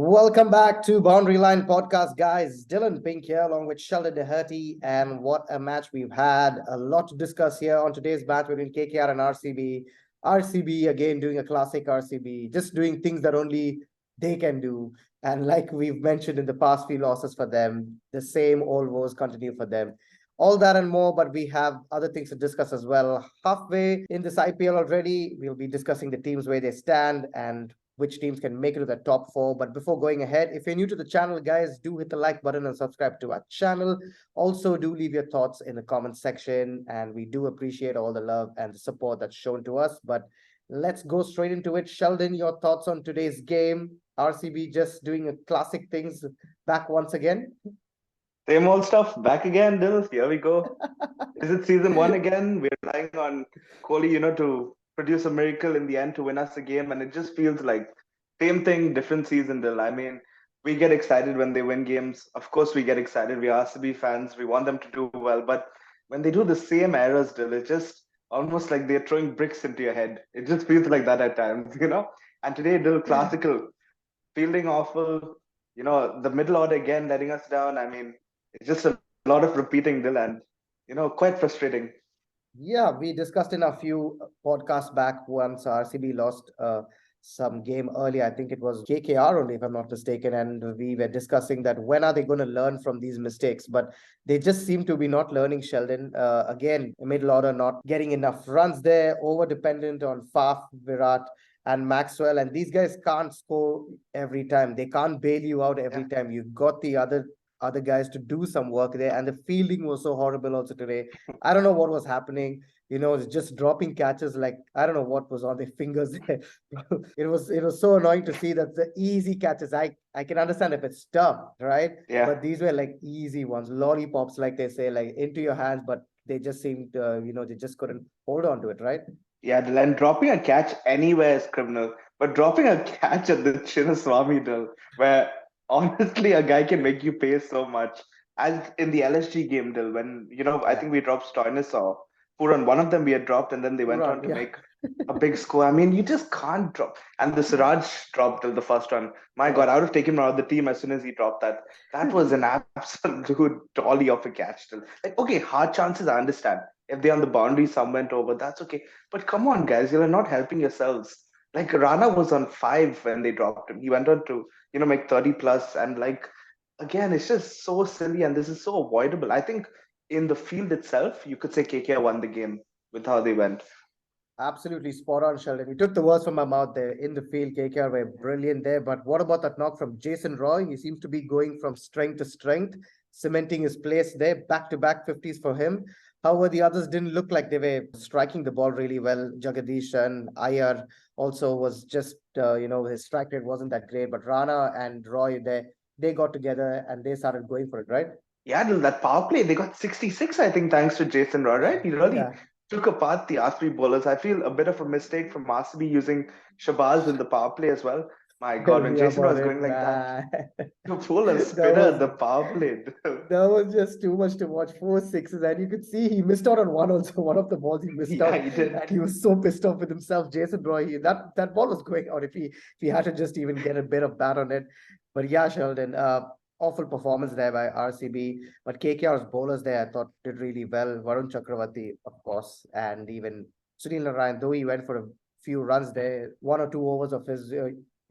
Welcome back to Boundary Line Podcast, guys. Dillon Pink here, along with Sheldon Dougherty, and what a match we've had. A lot to discuss here on today's match between KKR and RCB. RCB again doing a classic RCB, just doing things that only they can do. And like we've mentioned in the past few losses for them, the same old woes continue for them. All that and more, but we have other things to discuss as well. Halfway in this IPL already, we'll be discussing the teams where they stand and which teams can make it to the top four. But before going ahead, if you're new to the channel, guys, do hit the like button and subscribe to our channel. Also, do leave your thoughts in the comment section, and we do appreciate all the love and the support that's shown to us. But let's go straight into it. Sheldon, your thoughts on today's game? RCB just doing a classic things back once again. Same old stuff, back again, Dill. Here we go. Is it season one again? We're relying on Kohli, to produce a miracle in the end to win us a game, and it just feels like same thing, different season, Dill. I mean, we get excited when they win games. Of course, we get excited. We are RCB fans. We want them to do well, but when they do the same errors, Dill, it's just almost like they're throwing bricks into your head. It just feels like that at times. And today, Dill, classical fielding awful. The middle order again letting us down. I mean, it's just a lot of repeating, Dylan. Quite frustrating. Yeah, we discussed in a few podcasts back once RCB lost some game earlier. I think it was KKR only, if I'm not mistaken. And we were discussing that when are they going to learn from these mistakes? But they just seem to be not learning, Sheldon. Again, middle order not getting enough runs there, over dependent on Faf, Virat and Maxwell. And these guys can't score every time. They can't bail you out every time. You've got the other guys to do some work there, and the fielding was so horrible also today. I don't know what was happening. Just dropping catches like I don't know what was on their fingers there. It was so annoying to see that the easy catches. I can understand if it's tough, right? Yeah. But these were like easy ones, lollipops, like they say, like into your hands, but they just seemed, they just couldn't hold on to it, right? Yeah, Dylan, dropping a catch anywhere is criminal. But dropping a catch at the Chinnaswamy, Dylan, where honestly a guy can make you pay so much. As in the LSG game, Dylan, when, I think we dropped Stoinis or Puran. One of them we had dropped, and then they went on to make a big score. I mean, you just can't drop. And the Siraj dropped till the first one. My God, I would have taken him out of the team as soon as he dropped that. That was an absolute dolly of a catch. Still, like, okay, hard chances, I understand. If they're on the boundary, some went over, that's okay. But come on, guys, you're not helping yourselves. Like Rana was on 5 when they dropped him. He went on to, make 30 plus, and like again, it's just so silly, and this is so avoidable. I think in the field itself, you could say KKR won the game with how they went. Absolutely spot on, Sheldon. You took the words from my mouth there. In the field, KKR were brilliant there. But what about that knock from Jason Roy? He seems to be going from strength to strength, cementing his place there. Back-to-back 50s for him. However, the others didn't look like they were striking the ball really well. Jagadish and Iyer also was just, his strike rate wasn't that great. But Rana and Roy, they got together and they started going for it, right? Yeah, that power play, they got 66, I think, thanks to Jason Roy, right? He really took apart the RCB bowlers. I feel a bit of a mistake from RCB using Shabazz in the power play as well. My God, when Jason was going like that, to pull a spinner at the power play. That was just too much to watch. 4 sixes, and you could see he missed out on one also. One of the balls he missed out. He did. And he was so pissed off with himself. Jason Roy, that ball was going out if he had to just even get a bit of bat on it. But yeah, Sheldon, awful performance there by RCB. But KKR's bowlers there, I thought, did really well. Varun Chakravarti, of course, and even Sunil Narayan, though he went for a few runs there, 1 or 2 overs of his,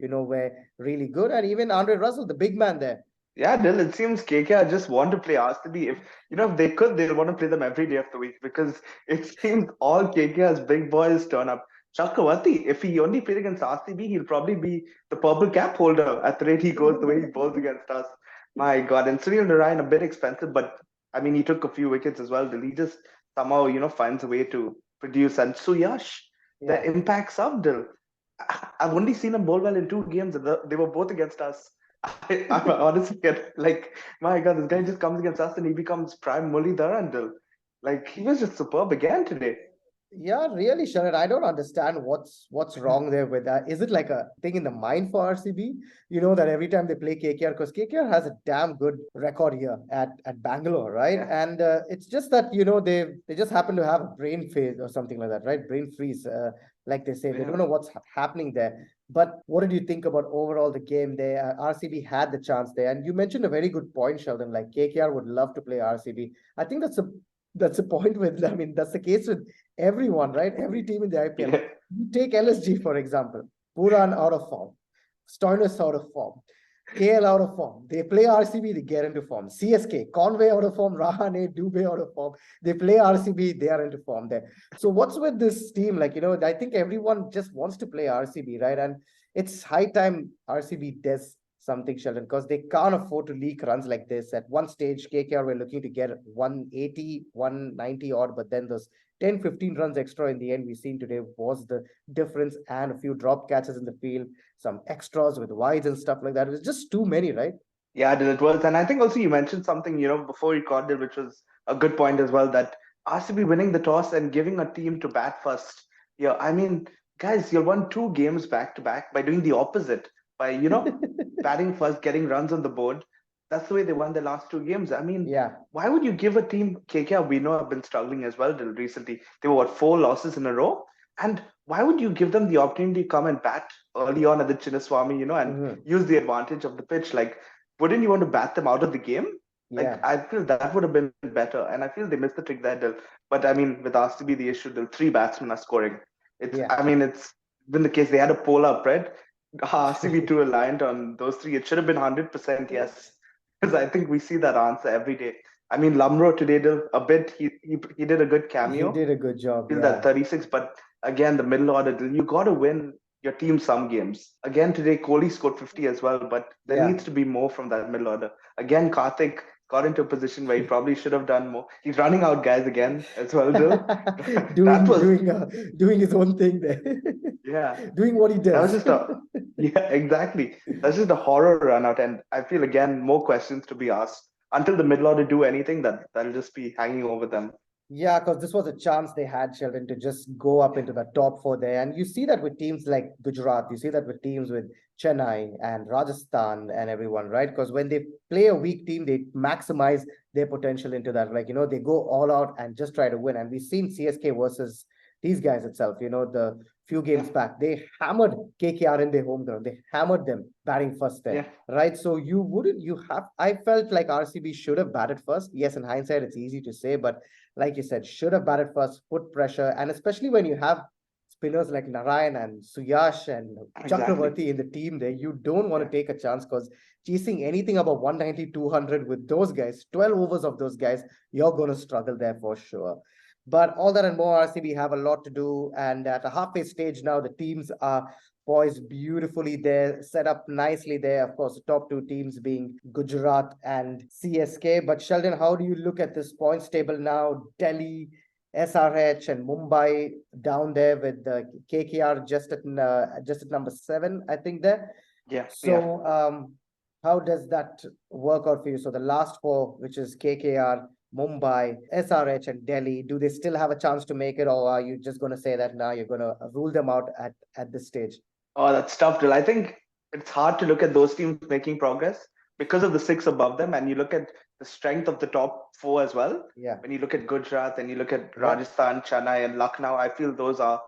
were really good. And even Andre Russell, the big man there. Yeah, Dill, it seems KKR just want to play RCB. If they could, they'll want to play them every day of the week, because it seems all KKR's big boys turn up. Chakravarti, if he only played against RCB, he'll probably be the purple cap holder at the rate he goes, the way he bowls against us. My God. And Sunil Narayan, a bit expensive, but I mean, he took a few wickets as well. He just somehow, finds a way to produce. And Suyash, the impacts of Dill. I've only seen him bowl well in 2 games. They were both against us. I honestly get like, my God, this guy just comes against us and he becomes prime Mullidhara Dill. Like, he was just superb again today. Yeah, really, Sharon. I don't understand what's wrong there with that. Is it like a thing in the mind for RCB? That every time they play KKR, because KKR has a damn good record here at Bangalore, right? Yeah. And it's just that they just happen to have a brain phase or something like that, right? Brain freeze, like they say. They don't know what's happening there. But what did you think about overall the game there? RCB had the chance there, and you mentioned a very good point, Sheldon. Like KKR would love to play RCB. I think that's a point with. I mean, that's the case with everyone, right? Every team in the IPL. Yeah. You take LSG for example. Puran out of form, Stoinis out of form, KL out of form. They play RCB, they get into form. CSK, Conway out of form, Rahane, Dubey out of form. They play RCB, they are into form there. So what's with this team? Like, I think everyone just wants to play RCB, right? And it's high time RCB does something, Sheldon, because they can't afford to leak runs like this. At one stage, KKR were looking to get 180, 190 odd, but then those 10, 15 runs extra in the end we've seen today was the difference, and a few drop catches in the field, some extras with wides and stuff like that. It was just too many, right? Yeah, it was. And I think also you mentioned something, before you called it, which was a good point as well, that RCB winning the toss and giving a team to bat first. Yeah, I mean, guys, you won 2 games back to back by doing the opposite, by, batting first, getting runs on the board. That's the way they won the last 2 games. I mean, Yeah. why would you give a team, KKR, we know have been struggling as well till recently. They were, what, 4 losses in a row? And why would you give them the opportunity to come and bat early on at the Chinnaswamy, and use the advantage of the pitch? Like, wouldn't you want to bat them out of the game? Yeah. Like, I feel that would have been better. And I feel they missed the trick there, Dil. But I mean, with RCB, the issue, Dil, 3 batsmen are scoring. Yeah. I mean, it's been the case. They had a poll up, right? RCB too reliant on those 3. It should have been 100% yes. Because I think we see that answer every day. I mean, Lamro today, Dil, a bit, he did a good cameo. He did a good job. Feel Yeah. that 36, but again, the middle order, Dil, you got to win your team some games. Again, today, Kohli scored 50 as well, but there needs to be more from that middle order. Again, Karthik got into a position where he probably should have done more. He's running out guys again as well, Dil. doing his own thing there. Yeah. Doing what he That was does. just yeah, exactly. That's just a horror run out. And I feel, again, more questions to be asked. Until the middle order do anything, that'll just be hanging over them. Yeah, because this was a chance they had, Sheldon, to just go up into the top 4 there. And you see that with teams like Gujarat, you see that with teams with Chennai and Rajasthan and everyone, right? Because when they play a weak team, they maximize their potential into that. Like, they go all out and just try to win. And we've seen CSK versus these guys itself, the few games back, they hammered KKR in their home ground. They hammered them batting first there, right? So I felt like RCB should have batted first. Yes, in hindsight, it's easy to say, but like you said, should have batted first, put pressure. And especially when you have spinners like Narayan and Suyash and Chakravarti in the team there, you don't want to take a chance, because chasing anything above 190, 200 with those guys, 12 overs of those guys, you're going to struggle there for sure. But all that and more, RCB have a lot to do. And at a halfway stage now, the teams are poised beautifully there, set up nicely there. Of course, the top 2 teams being Gujarat and CSK. But Sheldon, how do you look at this points table now? Delhi, SRH, and Mumbai down there with the KKR just at number 7, I think there. Yeah. So how does that work out for you? So the last 4, which is KKR, Mumbai, SRH, and Delhi, do they still have a chance to make it, or are you just going to say that now you're going to rule them out at this stage? Oh, that's tough, Dil. I think it's hard to look at those teams making progress because of the 6 above them, and you look at the strength of the top 4 as well. Yeah. When you look at Gujarat and you look at Rajasthan, Chennai, and Lucknow, I feel those are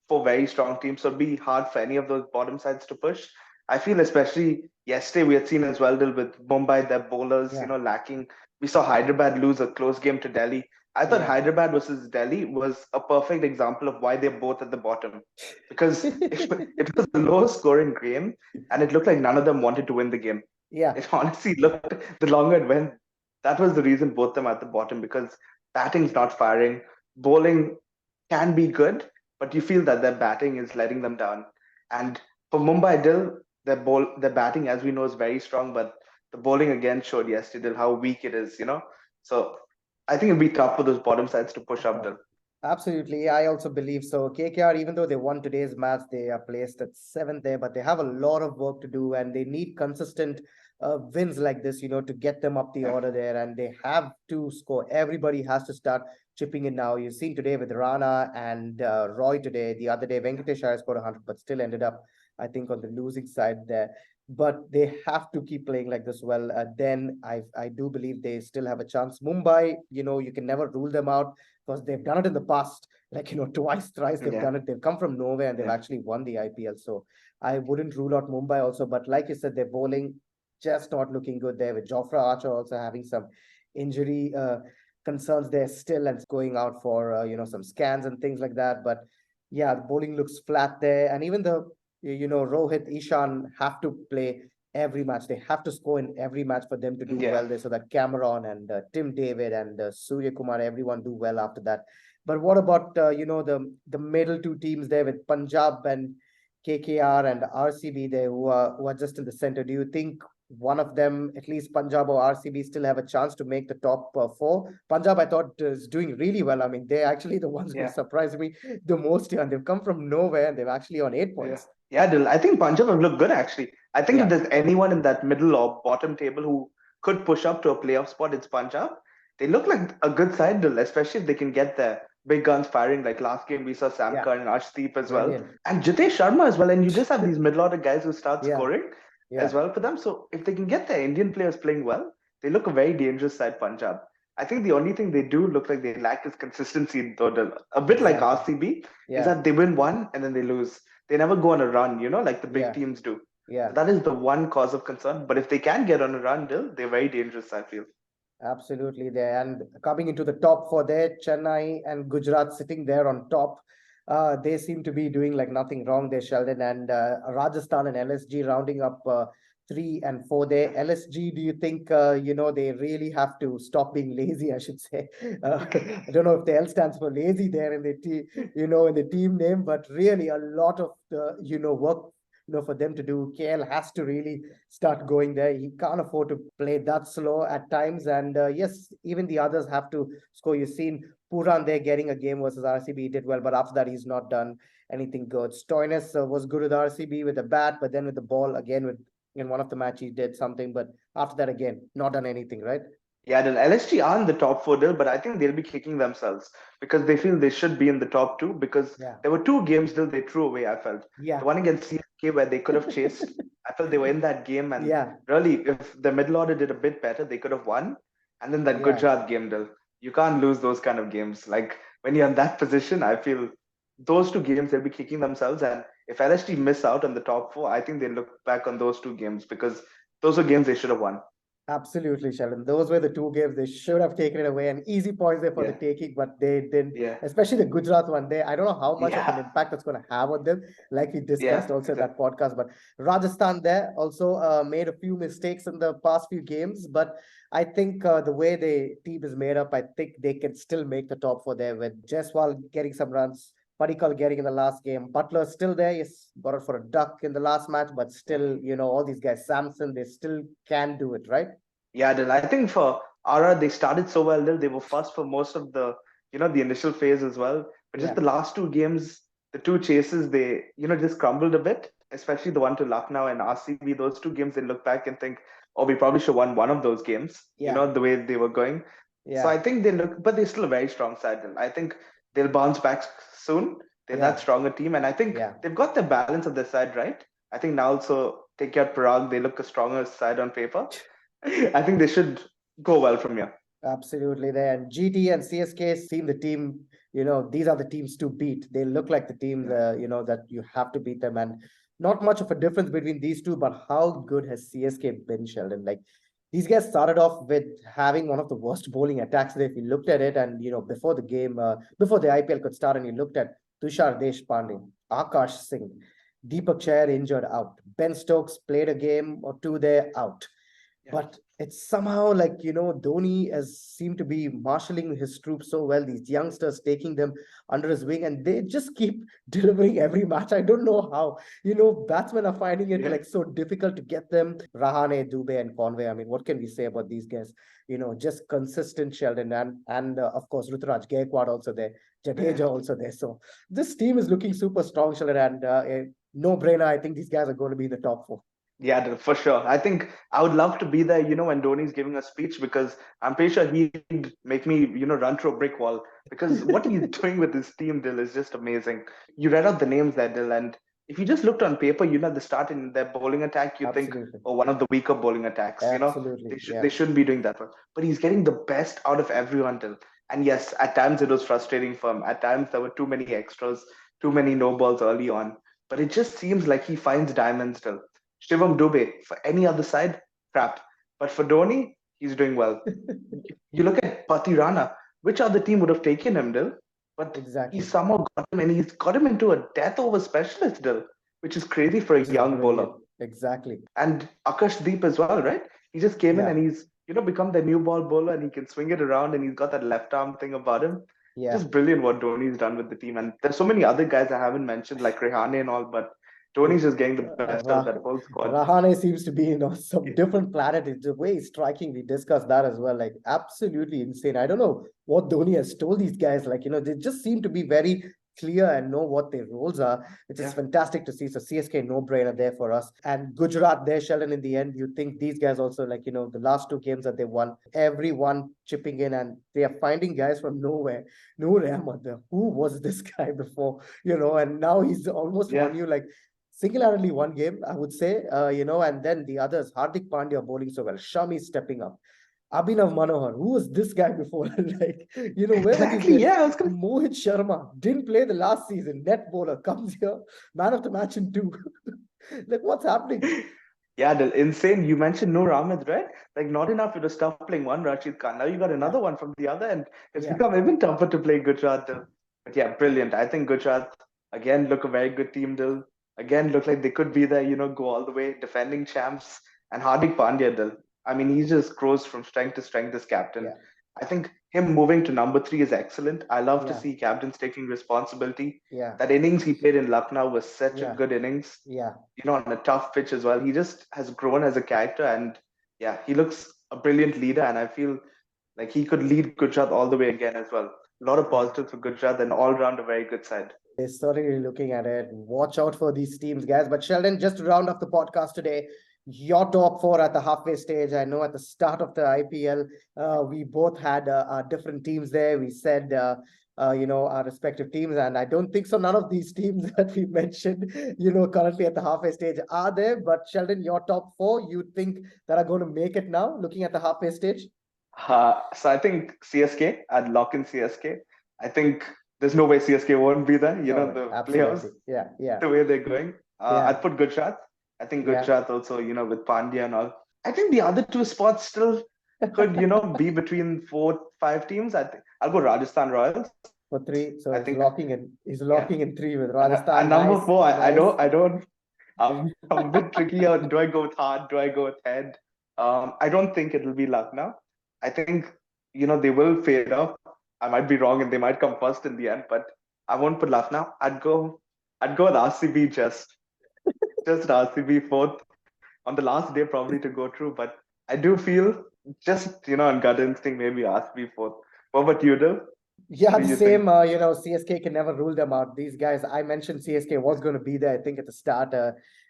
4 very strong teams. So it'd be hard for any of those bottom sides to push. I feel especially yesterday we had seen as well, Dil, with Mumbai, their bowlers, lacking. We saw Hyderabad lose a close game to Delhi. I thought Hyderabad versus Delhi was a perfect example of why they're both at the bottom, because it was a low scoring game and it looked like none of them wanted to win the game. Yeah. It honestly looked, the longer it went, that was the reason both them at the bottom, because batting's not firing. Bowling can be good, but you feel that their batting is letting them down. And for Mumbai, Dil, their batting, as we know, is very strong, but the bowling again showed yesterday how weak it is, So I think it'll be tough for those bottom sides to push up there. Absolutely. I also believe so. KKR, even though they won today's match, they are placed at 7th there, but they have a lot of work to do, and they need consistent wins like this, to get them up the order there, and they have to score. Everybody has to start chipping in now. You've seen today with Rana and Roy today. The other day, Venkatesh Iyer scored 100, but still ended up, I think, on the losing side there. but they have to keep playing like this well. Then I do believe they still have a chance. Mumbai, you can never rule them out because they've done it in the past. Like, twice, thrice they've Yeah, done it. They've come from nowhere and they've yeah, actually won the IPL. So I wouldn't rule out Mumbai also. But like you said, their bowling just not looking good there, with Jofra Archer also having some injury concerns there still and going out for some scans and things like that. But yeah, the bowling looks flat there, and even the Rohit, Ishan have to play every match. They have to score in every match for them to do yeah. well there. So that Cameron and Tim David and Surya Kumar, everyone do well after that. But what about the middle two teams there with Punjab and KKR and RCB there, who are just in the center? Do you think one of them, at least Punjab or RCB, still have a chance to make the top four? Punjab, I thought, is doing really well. I mean, they're actually the ones who Yeah. surprised me the most here, and they've come from nowhere and they've actually on 8 Yeah, points. yeah, Dil. I think Punjab have looked good actually. I think if Yeah, there's anyone in that middle or bottom table who could push up to a playoff spot, it's Punjab. They look like a good side, Dil, especially if they can get their big guns firing. Like last game, we saw Sam yeah, Curran and Arshdeep as well, brilliant. and Jitesh Sharma as well. And you just have these middle order guys who start Yeah, scoring as yeah, well for them. So if they can get their Indian players playing well, they look a very dangerous side, Punjab. I think the only thing they do look like they lack is consistency, though. Dil. A bit like exactly. RCB is Yeah, that they win one and then they lose. They never go on a run, like the big yeah, teams do. yeah. So that is the one cause of concern. But if they can get on a run, they're very dangerous, I feel. Absolutely there. And coming into the top for there, Chennai and Gujarat sitting there on top. They seem to be doing like nothing wrong there, Sheldon. And Rajasthan and LSG rounding up 3 and 4 there. LSG, do you think they really have to stop being lazy? I should say. I don't know if the L stands for lazy there in the in the team name, but really a lot of the work for them to do. KL has to really start going there. He can't afford to play that slow at times. And yes, even the others have to score. You've seen Puran there getting a game versus RCB. He did well, but after that, he's not done anything good. Stoinis was good with RCB with the bat, but then with the ball, again, in one of the match, he did something. But after that, again, not done anything, right? Yeah, then LSG are in the top four, but I think they'll be kicking themselves because they feel they should be in the top two because Yeah. there were two games they threw away, I felt. The Yeah. one against CSK where they could have chased. I felt they were in that game and Yeah. really if the middle order did a bit better, they could have won. And then that Yeah. Gujarat game, you can't lose those kind of games. Like when you're in that position, I feel those two games they'll be kicking themselves. And if LSG miss out on the top four, I think they look back on those two games because those are games they should have won. Absolutely, Sheldon. Those were the two games they should have taken it away, and easy points there for the Yeah, taking, but they didn't. yeah, Especially the Gujarat one. I don't know how much of an yeah, impact that's going to have on them, like we discussed yeah. also in that podcast. But Rajasthan there also made a few mistakes in the past few games, but I think the way the team is made up, I think they can still make the top four there with Jaiswal getting some runs. Padikkal getting in the last game. Butler still there. Yes, got it for a duck in the last match, but still, all these guys, Samson, they still can do it, right? Yeah, Dil. I think for Ara, they started so well. Dil. They were first for most of the initial phase as well. But just Yeah. the last two games, the two chases, they, just crumbled a bit, especially the one to Lucknow and RCB. Those two games, they look back and think, oh, we probably should have won one of those games, Yeah. the way they were going. So Yeah. I think but they're still a very strong side. Dil. I think they'll bounce back soon. They're that Yeah. stronger team. And I think Yeah. they've got the balance of their side right. I think now also take out Parag, they look a stronger side on paper. I think they should go well from here. Absolutely there. And GT and CSK seem the team, these are the teams to beat. They look like the teams, Yeah. that you have to beat them. And not much of a difference between these two, but how good has CSK been, Sheldon? Like these guys started off with having one of the worst bowling attacks there. If you looked at it and, before the game, before the IPL could start and you looked at Tushar Deshpande, Akash Singh, Deepak Chair injured out. Ben Stokes played a game or two there out. Yeah. But it's somehow like, Dhoni has seemed to be marshalling his troops so well, these youngsters taking them under his wing, and they just keep delivering every match. I don't know how. Batsmen are finding it Yeah. like so difficult to get them. Rahane, Dubey, and Conway. I mean, what can we say about these guys? Just consistent, Sheldon, and of course Ruturaj Gaikwad also there, Jadeja also there. So this team is looking super strong, Sheldon, and no brainer. I think these guys are going to be in the top four. Yeah, for sure. I think I would love to be there, when Dhoni's giving a speech because I'm pretty sure he'd make me, run through a brick wall because what he's doing with his team, Dill, is just amazing. You read out the names there, Dill, and if you just looked on paper, the start in their bowling attack, you think, Absolutely. oh, one of the weaker bowling attacks. Absolutely. They shouldn't be doing that one. But he's getting the best out of everyone till. And yes, at times it was frustrating for him. At times there were too many extras, too many no balls early on. But it just seems like he finds diamonds still. Shivam Dubey, for any other side, crap. But for Dhoni, he's doing well. You look at Pati Rana, which other team would have taken him, Dil? But he Exactly. somehow got him, and he's got him into a death over specialist, Dil, which is crazy for a Which is young bowler. brilliant. Exactly. And Akash Deep as well, right? He just came in Yeah. and he's become the new ball bowler, and he can swing it around, and he's got that left arm thing about him. Yeah. Just brilliant what Dhoni's done with the team. And there's so many other guys I haven't mentioned, like Rehane and all, but Dhoni's just getting the best out of that whole squad. Rahane seems to be, some different planet. It's the way he's striking. We discussed that as well. Like, absolutely insane. I don't know what Dhoni has told these guys. Like, they just seem to be very clear and know what their roles are, which is fantastic to see. So CSK, no-brainer there for us. And Gujarat there, Sheldon, in the end, you think these guys also, like, the last two games that they won, everyone chipping in, and they are finding guys from nowhere. Noor Ahmed, who was this guy before? And now he's almost won you like singularly one game, I would say, and then the others, Hardik Pandya bowling so well, Shami stepping up, Abhinav Manohar, who was this guy before? Like, where were these Exactly. guys? Yeah, I was gonna. Mohit Sharma didn't play the last season, net bowler, comes here, man of the match in two. Like, what's happening? Yeah, the insane. You mentioned Noor Ahmed, right? Like, not enough to stop playing one Rashid Khan. Now you got Yeah, another one from the other end. It's yeah, become even tougher to play Gujarat. Though. But yeah, brilliant. I think Gujarat, again, look a very good team, Dil. Again, look like they could be there, go all the way, defending champs. And Hardik Pandya, Dil. I mean, he just grows from strength to strength as captain. yeah, I think him moving to number three is excellent. I love to yeah, see captains taking responsibility. yeah, That innings he played in Lucknow was such a yeah, good innings, yeah. on a tough pitch as well. He just has grown as a character, and yeah, he looks a brilliant leader. And I feel like he could lead Gujarat all the way again as well. A lot of positives for Gujarat and all round a very good side. They're certainly looking at it. Watch out for these teams, guys. But Sheldon, just to round off the podcast today, your top four at the halfway stage. I know at the start of the IPL, we both had our different teams there. We said, our respective teams. And I don't think so. None of these teams that we mentioned, currently at the halfway stage are there. But Sheldon, your top four, you think that are going to make it now, looking at the halfway stage? So I think CSK, I'd lock in CSK. I think there's no way CSK won't be there, No way. the playoffs, Absolutely. Yeah, yeah, the way they're going. yeah, I'd put Gujarat. I think yeah. Gujarat also, with Pandya and all. I think the other two spots still could, be between 4, 5 teams. I think I'll go Rajasthan Royals. For three. So I he's think, locking in. He's yeah. locking in three with And Rajasthan. number Nice, four, nice. I don't, I'm a bit tricky here. Do I go with heart? Do I go with head? I don't think it'll be Lucknow. I think, they will fade out. I might be wrong and they might come first in the end, but I won't put Lucknow. I'd go with RCB just RCB fourth on the last day probably to go through. But I do feel just, on gut instinct, maybe RCB fourth. What about you, do? Yeah, What the do you think? same. CSK can never rule them out. These guys, I mentioned CSK was going to be there, I think, at the start.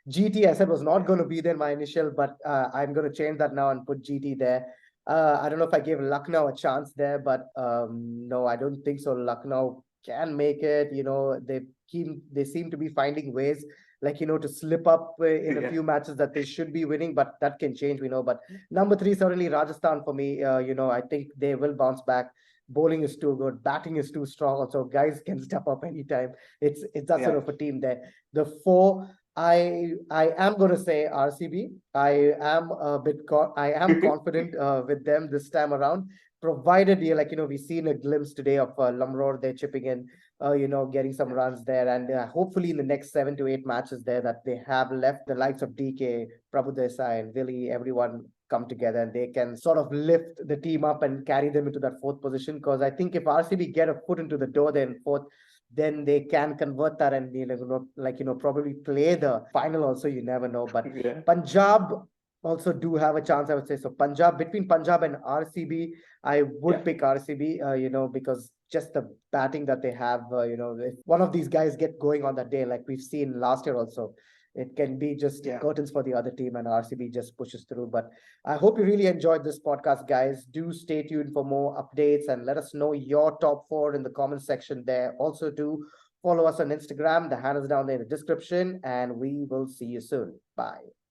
GT, I said, was not going to be there in my initial, but I'm going to change that now and put GT there. I don't know if I gave Lucknow a chance there, but no, I don't think so. Lucknow can make it. They seem to be finding ways, like, to slip up in a Yeah, few matches that they should be winning, but that can change, we know. But number three, certainly Rajasthan for me. I think they will bounce back. Bowling is too good, batting is too strong. So guys can step up anytime. It's that sort yeah. of a team there. The four, I am going to say RCB. I am confident with them this time around. Provided we've seen a glimpse today of Lumrod, they're chipping in, getting some runs there, and hopefully in the next 7 to 8 matches there that they have left, the likes of DK, Prabhu Desai, and Willie, everyone come together and they can sort of lift the team up and carry them into that fourth position. Because I think if RCB get a foot into the door then fourth, then they can convert that and probably play the final also. You never know. But Yeah, Punjab also do have a chance, I would say. So between Punjab and RCB, I would yeah, pick RCB, because just the batting that they have, if one of these guys get going on that day, like we've seen last year also, it can be just yeah. curtains for the other team and RCB just pushes through. But I hope you really enjoyed this podcast, guys. Do stay tuned for more updates and let us know your top four in the comment section there. Also, do Follow us on Instagram. The handle is down there in the description, and we will see you soon. Bye.